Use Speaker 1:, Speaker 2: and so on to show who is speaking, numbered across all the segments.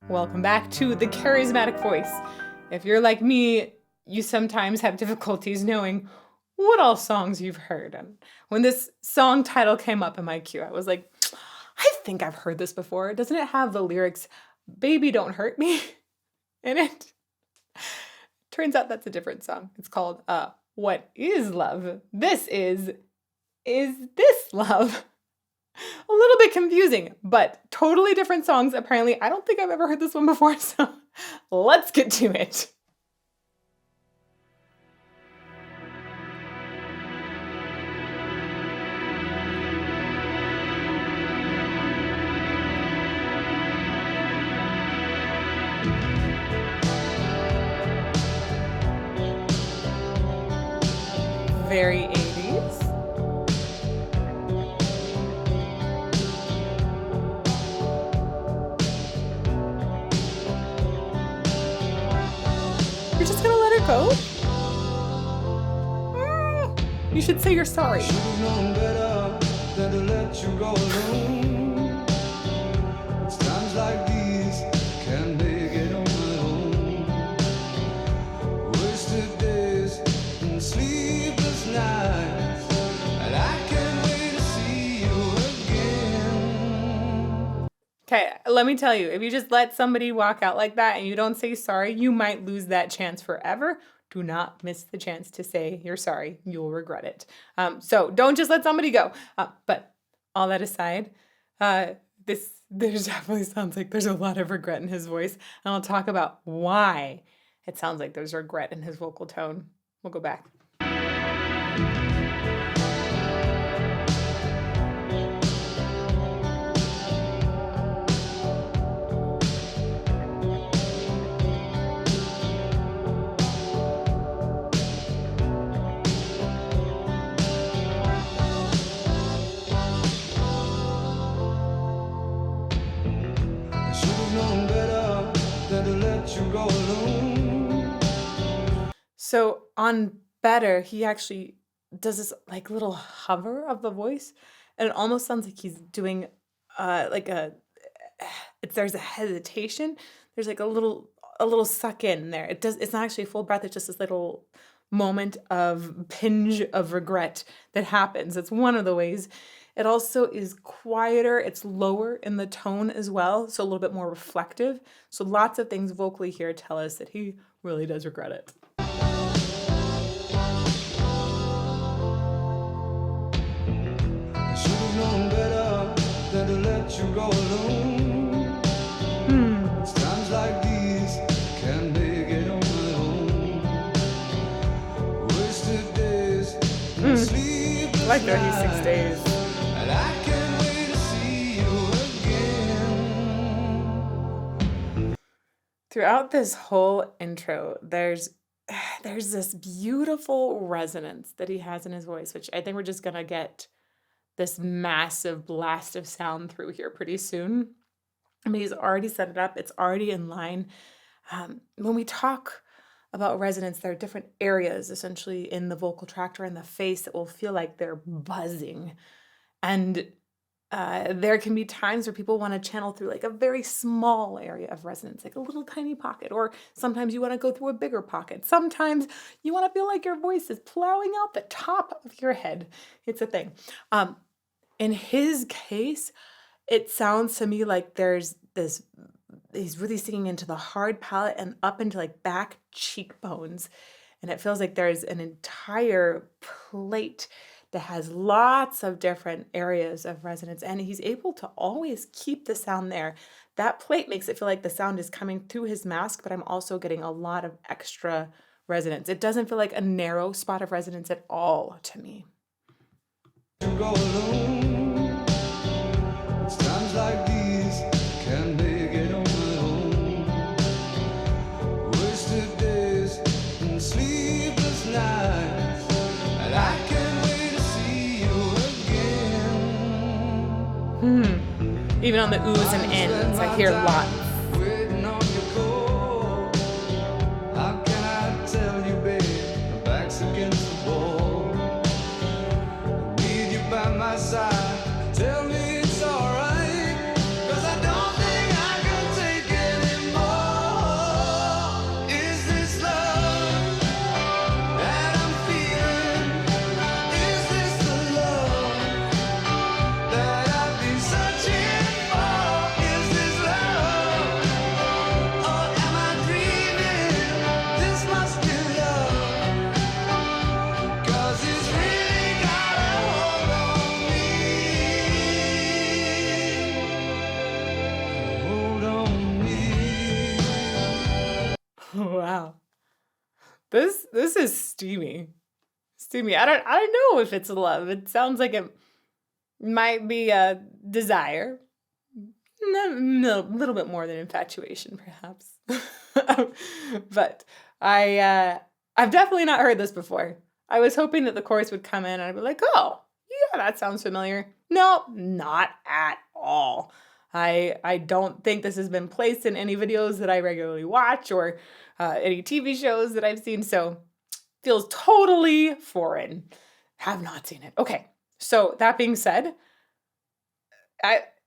Speaker 1: Welcome back to the Charismatic Voice. If you're like me, you sometimes have difficulties knowing what all songs you've heard. And when this song title came up in my queue, I was like, I think I've heard this before. Doesn't it have the lyrics, "Baby, don't hurt me" in it? Turns out that's a different song. It's called What Is Love? This is this love? A little bit confusing, but totally different songs. Apparently, I don't think I've ever heard this one before, so let's get to it. Very 80s. You're just gonna let it go? You should say you're sorry.
Speaker 2: Should've known better than to let you go alone. It's times like these can't make it on my own. Wasted days and sleepless nights, and I can't wait to see you again.
Speaker 1: Okay, let me tell you, if you just let somebody walk out like that and you don't say sorry, you might lose that chance forever. Do not miss the chance to say you're sorry. You'll regret it. So don't just let somebody go. But all that aside, there definitely sounds like there's a lot of regret in his voice. And I'll talk about why it sounds like there's regret in his vocal tone. We'll go back. So on Better, he actually does this like little hover of the voice, and it almost sounds like he's doing there's a hesitation. There's like a little suck in there. It's not actually a full breath, it's just this little moment of pinch of regret that happens. It's one of the ways. It also is quieter, it's lower in the tone as well, so a little bit more reflective. So lots of things vocally here tell us that he really does regret it.
Speaker 2: Known better than to let you go alone. It's times like these can't make it on my own. Wasted days and sleepless
Speaker 1: Like 36 days.
Speaker 2: and I can't wait to see you again.
Speaker 1: Throughout this whole intro, there's this beautiful resonance that he has in his voice, which I think we're just gonna get this massive blast of sound through here pretty soon. I mean, he's already set it up. It's already in line. When we talk about resonance, there are different areas essentially in the vocal tract or in the face that will feel like they're buzzing. And there can be times where people want to channel through like a very small area of resonance, like a little tiny pocket, or sometimes you want to go through a bigger pocket. Sometimes you want to feel like your voice is plowing out the top of your head. It's a thing. In his case, it sounds to me like there's this, he's really singing into the hard palate and up into like back cheekbones. And it feels like there's an entire plate that has lots of different areas of resonance. And he's able to always keep the sound there. That plate makes it feel like the sound is coming through his mask, but I'm also getting a lot of extra resonance. It doesn't feel like a narrow spot of resonance at all to me.
Speaker 2: You go alone. It's times like these can't make it on my own. Wasted days and sleepless nights, and I can't wait to see you again.
Speaker 1: Even on the oohs and ends, I hear lots.
Speaker 2: Waiting on your call. How can I tell you, babe? My back's against the wall. By my side, tell me it's alright, 'cause I don't think I can take
Speaker 1: This is steamy. Steamy. I don't know if it's love. It sounds like it might be a desire. No, a little bit more than infatuation, perhaps. But I've definitely not heard this before. I was hoping that the chorus would come in and I'd be like, oh, yeah, that sounds familiar. No, not at all. I don't think this has been placed in any videos that I regularly watch or any TV shows that I've seen, so feels totally foreign. Have not seen it. Okay, so that being said,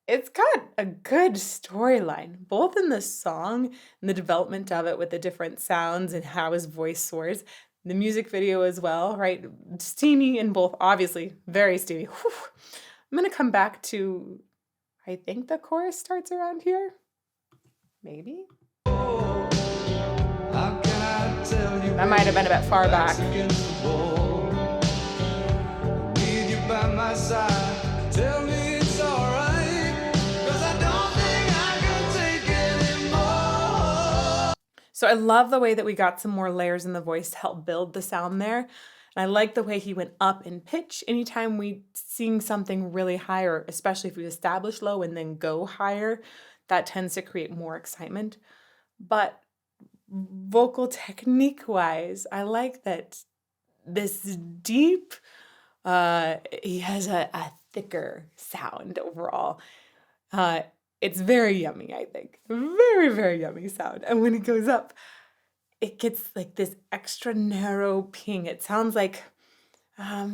Speaker 1: it's got a good storyline, both in the song and the development of it with the different sounds and how his voice soars. The music video as well, right? Steamy in both, obviously, very steamy. Whew. I'm gonna come back to, I think the chorus starts around here. Maybe?
Speaker 2: How can I tell you?
Speaker 1: That might have been a bit far back.
Speaker 2: Against the wall. Need you by my side. Tell me it's alright. 'Cause I don't think I can take anymore.
Speaker 1: So I love the way that we got some more layers in the voice to help build the sound there. And I like the way he went up in pitch anytime we sing something really higher, especially if we establish low and then go higher, that tends to create more excitement. But vocal technique wise, I like that this deep, he has a thicker sound overall. It's very yummy, I think. Very, very yummy sound. And when it goes up, it gets like this extra narrow ping. It sounds like, I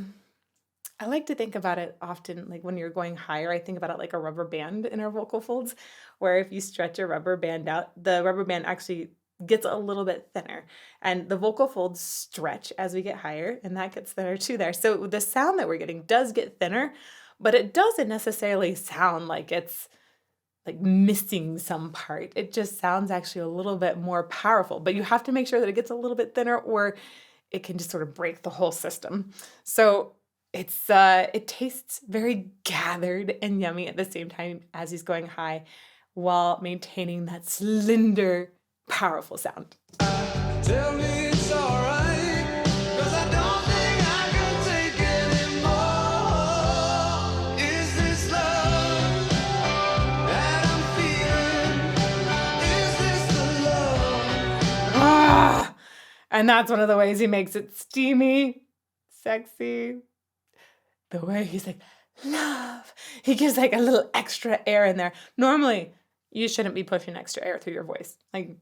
Speaker 1: like to think about it often, like when you're going higher, I think about it like a rubber band in our vocal folds, where if you stretch a rubber band out, the rubber band actually gets a little bit thinner. And the vocal folds stretch as we get higher, and that gets thinner too there. So the sound that we're getting does get thinner, but it doesn't necessarily sound like it's like missing some part. It just sounds actually a little bit more powerful, but you have to make sure that it gets a little bit thinner or it can just sort of break the whole system. So it tastes very gathered and yummy at the same time as he's going high while maintaining that slender, powerful sound.
Speaker 2: Tell me it's alright. 'Cause I don't think I can take anymore. Is this love that I'm feeling? Is this the love?
Speaker 1: Ah! And that's one of the ways he makes it steamy, sexy. The way he's like, love. He gives like a little extra air in there. Normally, you shouldn't be pushing extra air through your voice. Like,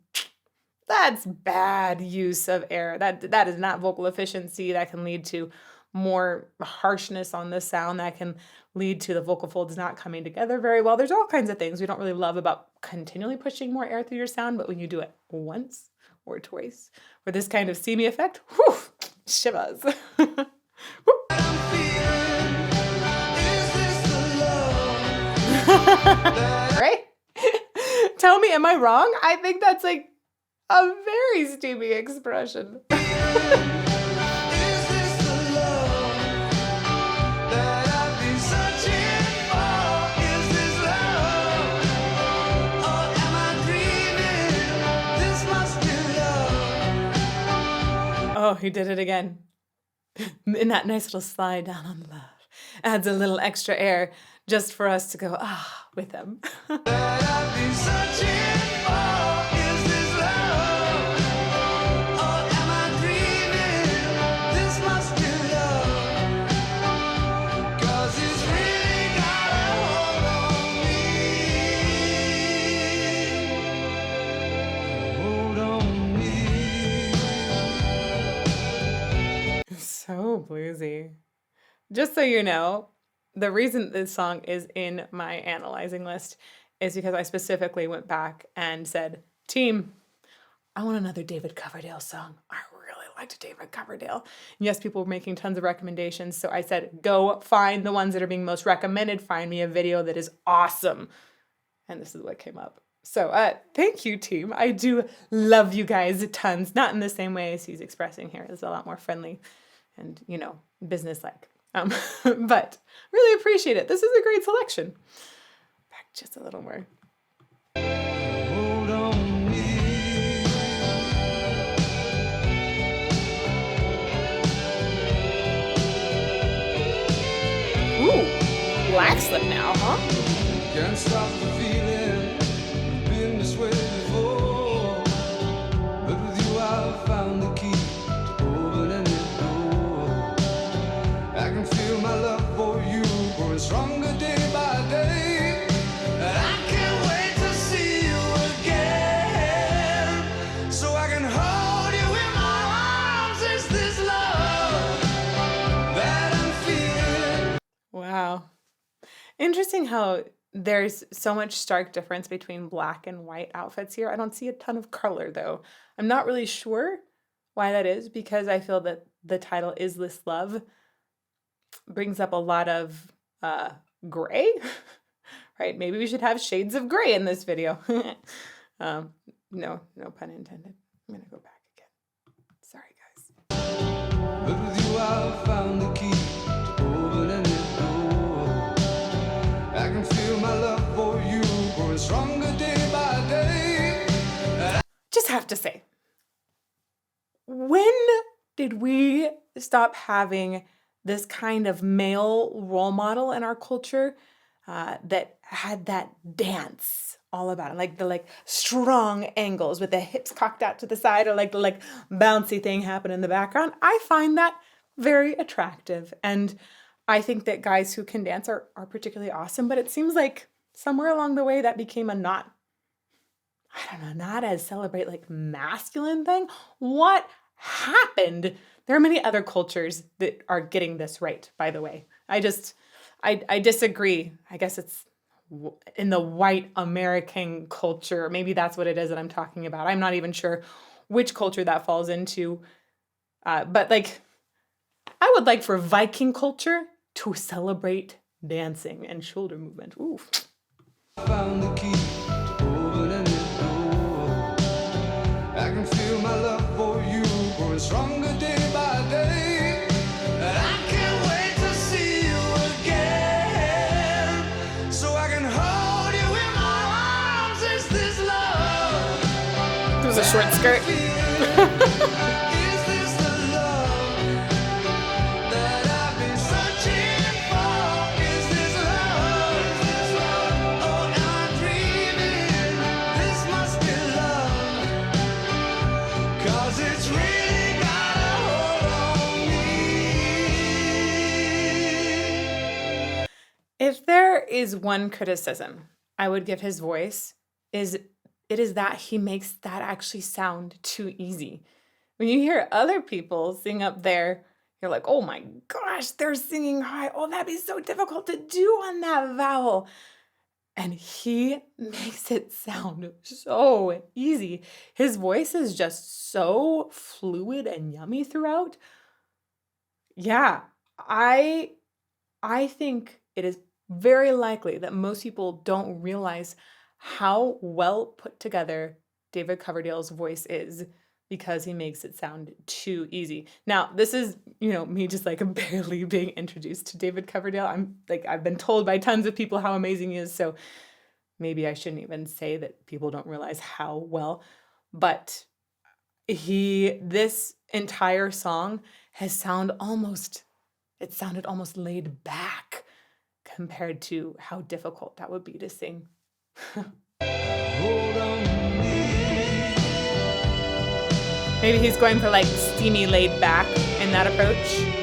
Speaker 1: that's bad use of air. That is not vocal efficiency. That can lead to more harshness on the sound. That can lead to the vocal folds not coming together very well. There's all kinds of things we don't really love about continually pushing more air through your sound, but when you do it once or twice for this kind of steamy effect, whew, shivers. Whew.
Speaker 2: I'm feeling. Is this the love?
Speaker 1: Right? Tell me, am I wrong? I think that's like a very steamy expression.
Speaker 2: Is this the love that I've been searching for? Is this love? Or am I dreaming? This must be love.
Speaker 1: Oh, he did it again. In that nice little slide down on the love. Adds a little extra air just for us to go, with him.
Speaker 2: That I've been searching for. Is this love? Or am I dreaming? This must be love. 'Cause it's really got a hold on me. Hold on me.
Speaker 1: So bluesy. Just so you know, the reason this song is in my analyzing list is because I specifically went back and said, team, I want another David Coverdale song. I really liked David Coverdale. And yes, people were making tons of recommendations. So I said, go find the ones that are being most recommended. Find me a video that is awesome. And this is what came up. So thank you, team. I do love you guys tons. Not in the same way as he's expressing here. It's a lot more friendly and, business-like. But really appreciate it. This is a great selection. Back just a little more.
Speaker 2: Hold on me. Can't stop the feeling, been this way before. But with you I've found the key to open any door. I can feel my love for you growing stronger day by day. And I can't wait to see you again, so I can hold you in my arms. It's this love that I'm feeling.
Speaker 1: Wow. Interesting how there's so much stark difference between black and white outfits here. I don't see a ton of color though. I'm not really sure why that is, because I feel that the title Is This Love brings up a lot of gray, right? Maybe we should have shades of gray in this video. No pun intended. I'm gonna go back again. Sorry, guys.
Speaker 2: But with you I've found the key to open any door. I can feel my love for you growing stronger day by day.
Speaker 1: Just have to say, when did we stop having this kind of male role model in our culture that had that dance all about it, like the strong angles with the hips cocked out to the side, or the bouncy thing happen in the background? I find that very attractive, and I think that guys who can dance are particularly awesome. But it seems like somewhere along the way that became a not as celebrate masculine thing. What happened? There are many other cultures that are getting this right, by the way. I disagree. I guess it's in the white American culture. Maybe that's what it is that I'm talking about. I'm not even sure which culture that falls into. But I would like for Viking culture to celebrate dancing and shoulder movement. Ooh.
Speaker 2: Found the key to open any door. I can feel my love for you growing stronger day by day. And I can't wait to see you again, so I can hold you in my arms. It's this love.
Speaker 1: It was a short skirt.
Speaker 2: Is this the love that I've been searching for? Is this love? Oh, am I dreaming? This must be love, 'cause it's really got a hold on me.
Speaker 1: If there is one criticism I would give his voice, it is that he makes that actually sound too easy. When you hear other people sing up there, you're like, oh my gosh, they're singing high. Oh, that'd be so difficult to do on that vowel. And he makes it sound so easy. His voice is just so fluid and yummy throughout. Yeah, I think it is very likely that most people don't realize how well put together David Coverdale's voice is, because he makes it sound too easy. Now, this is, me just barely being introduced to David Coverdale. I've been told by tons of people how amazing he is, so maybe I shouldn't even say that people don't realize how well. But this entire song sounded almost laid back compared to how difficult that would be to sing.
Speaker 2: Hold on to me.
Speaker 1: Maybe he's going for steamy laid back in that approach.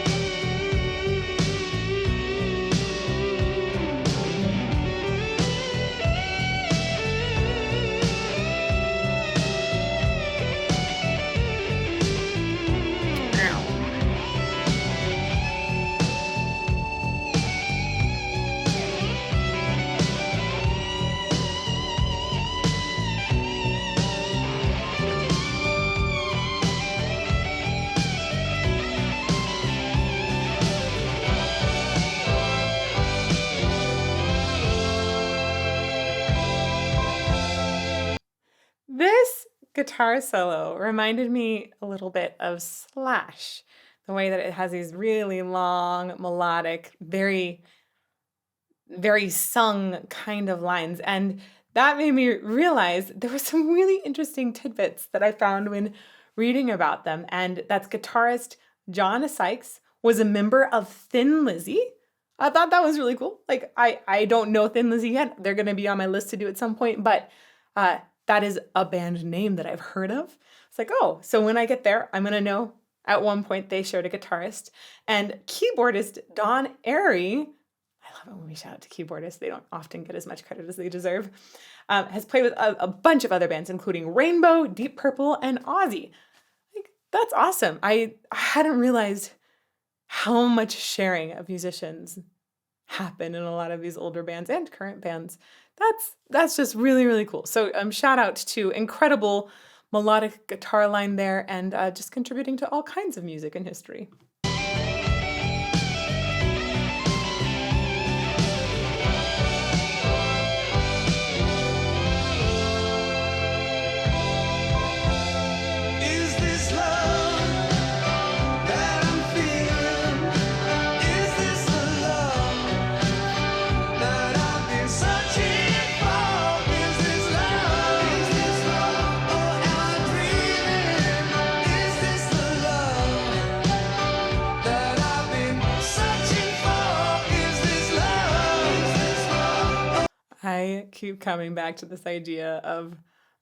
Speaker 1: This guitar solo reminded me a little bit of Slash, the way that it has these really long, melodic, very, very sung kind of lines. And that made me realize there were some really interesting tidbits that I found when reading about them. And that's guitarist John Sykes was a member of Thin Lizzy. I thought that was really cool. Like, I don't know Thin Lizzy yet. They're going to be on my list to do at some point, but that is a band name that I've heard of. It's like, oh, so when I get there, I'm going to know at one point they shared a guitarist. And keyboardist Don Airy, I love it when we shout out to keyboardists. They don't often get as much credit as they deserve, has played with a bunch of other bands, including Rainbow, Deep Purple, and Ozzy. Like, that's awesome. I hadn't realized how much sharing of musicians happen in a lot of these older bands and current bands. That's just really, really cool. So shout out to incredible melodic guitar line there, and just contributing to all kinds of music and history.
Speaker 2: Is this love that I'm feeling? Is this the love that I've been searching for? Is this love? Is this love? Or am I dreaming? Is this the love that I've been searching for? Is this love? Is this love?
Speaker 1: I keep coming back to this idea of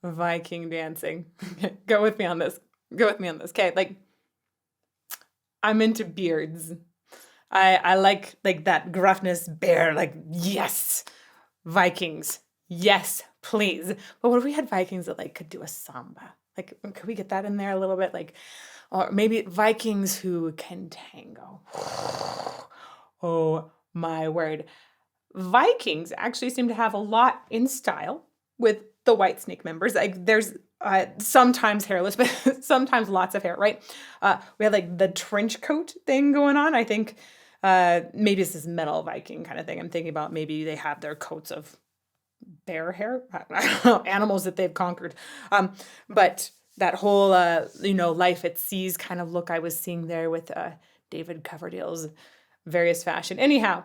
Speaker 1: Viking dancing. Go with me on this. Go with me on this. Okay, like, I'm into beards. I like that gruffness bear, like, yes, Vikings, yes, please. But what if we had Vikings that like could do a samba? Like, could we get that in there a little bit? Like, or maybe Vikings who can tango. Oh my word. Vikings actually seem to have a lot in style with the Whitesnake members. Like, there's sometimes hairless, but sometimes lots of hair, right? We have like the trench coat thing going on. I think maybe this is metal Viking kind of thing. I'm thinking about maybe they have their coats of bear hair, I don't know, animals that they've conquered. But that whole, life at seas kind of look I was seeing there with David Coverdale's various fashion. Anyhow,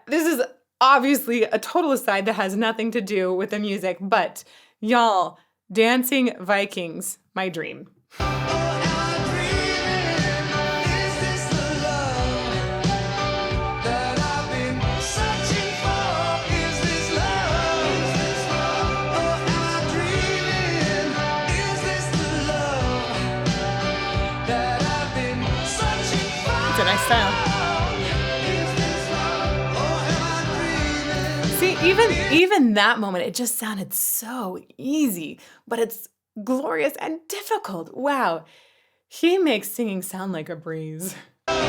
Speaker 1: this is obviously a total aside that has nothing to do with the music, but y'all, dancing Vikings, my dream.
Speaker 2: Am I dreaming? Is this the love that I've been searching for? Is this love? Is this love? Or am I dreaming? Is this the love that I've been searching for?
Speaker 1: It's a nice style.
Speaker 2: Is this love? Or am I dreaming?
Speaker 1: See, even that moment, it just sounded so easy, but it's glorious and difficult. Wow. He makes singing sound like a breeze.
Speaker 2: Or am I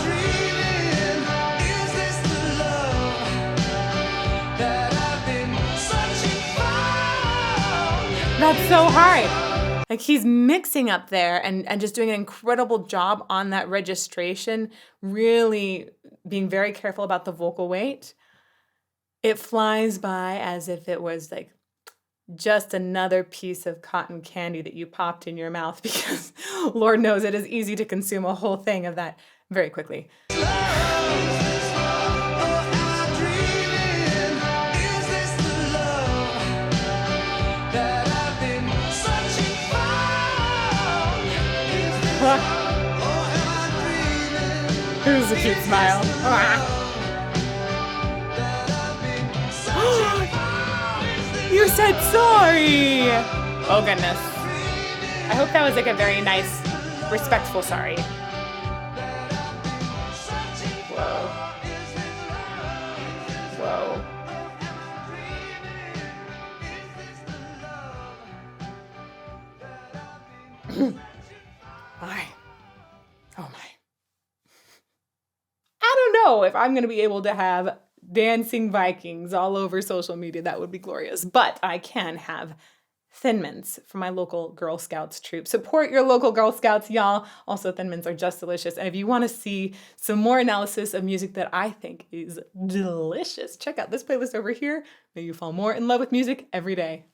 Speaker 2: dreaming? Is this the love that I've been searching for?
Speaker 1: That's so hard. Like, he's mixing up there and just doing an incredible job on that registration, really being very careful about the vocal weight. It flies by as if it was like just another piece of cotton candy that you popped in your mouth, because Lord knows it is easy to consume a whole thing of that very quickly.
Speaker 2: Or am I dreaming? Is this the love that I've been searching for? Is this love? Or am I dreaming?
Speaker 1: Here's a cute smile. Ah.
Speaker 2: That I've been searching for? Is this
Speaker 1: You said sorry. Oh goodness. I hope that was like a very nice, respectful sorry.
Speaker 2: searching for?
Speaker 1: Whoa.
Speaker 2: Is this love?
Speaker 1: Whoa. My. Oh my. I don't know if I'm going to be able to have dancing Vikings all over social media. That would be glorious. But I can have Thin Mints from my local Girl Scouts troop. Support your local Girl Scouts, y'all. Also, Thin Mints are just delicious. And if you want to see some more analysis of music that I think is delicious, check out this playlist over here. May you fall more in love with music every day.